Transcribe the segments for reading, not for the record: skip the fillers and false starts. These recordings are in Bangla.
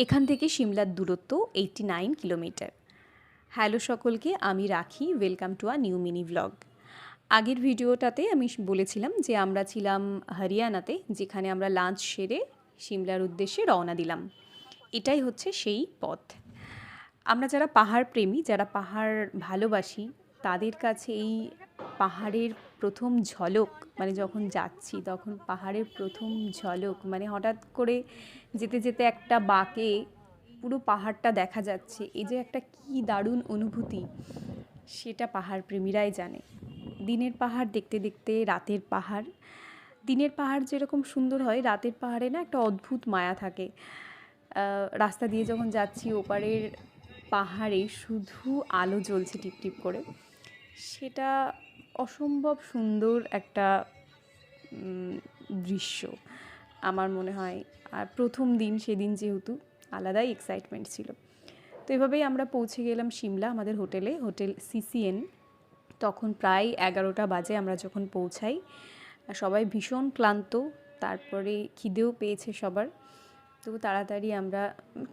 এখান থেকে সিমলার দূরত্ব 89 কিলোমিটার। হ্যালো সকলকে, আমি রাখি, welcome to a new mini vlog. আগের ভিডিওটাতে আমি বলেছিলাম যে আমরা ছিলাম হরিয়ানাতে, যেখানে আমরা লাঞ্চ সেরে সিমলার উদ্দেশ্যে রওনা দিলাম। এটাই হচ্ছে সেই পথ। আমরা যারা পাহাড় প্রেমী, যারা পাহাড় ভালোবাসি, তাদের কাছে এই পাহাড়ের প্রথম ঝলক, মানে যখন যাচ্ছি তখন পাহাড়ের প্রথম ঝলক, মানে হঠাৎ করে যেতে যেতে একটা বাঁকে পুরো পাহাড়টা দেখা যাচ্ছে, এই যে একটা কী দারুণ অনুভূতি, সেটা পাহাড় প্রেমীরাই জানে। দিনের পাহাড় দেখতে দেখতে রাতের পাহাড়, দিনের পাহাড় যেরকম সুন্দর হয়, রাতের পাহাড়ে না একটা অদ্ভুত মায়া থাকে। রাস্তা দিয়ে যখন যাচ্ছি, ওপারের পাহাড়ে শুধু আলো জ্বলছে টিপটিপ করে, সেটা অসম্ভব সুন্দর একটা দৃশ্য আমার মনে হয়। আর প্রথম দিন, সেদিন যেহেতু আলাদাই এক্সাইটমেন্ট ছিল। তো এভাবেই আমরা পৌঁছে গেলাম সিমলা, আমাদের হোটেলে, হোটেল সিসিএন। তখন প্রায় 11টা বাজে আমরা যখন পৌঁছাই। সবাই ভীষণ ক্লান্ত, তারপরে খিদেও পেয়েছে সবার। তো তাড়াতাড়ি আমরা,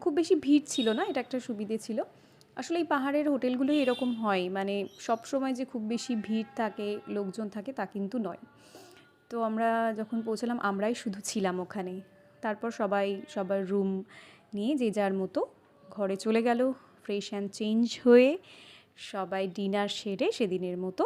খুব বেশি ভিড় ছিল না, এটা একটা সুবিধে ছিল। আসলে এই পাহাড়ের হোটেলগুলোই এরকম হয়, মানে সব সময় যে খুব বেশি ভিড় থাকে, লোকজন থাকে, তা কিন্তু নয়। তো আমরা যখন পৌঁছালাম, আমরাই শুধু ছিলাম ওখানে। তারপর সবাই সবার রুম নিয়ে যে যার মতো ঘরে চলে গেল। ফ্রেশ অ্যান্ড চেঞ্জ হয়ে সবাই ডিনার সেরে সেদিনের মতো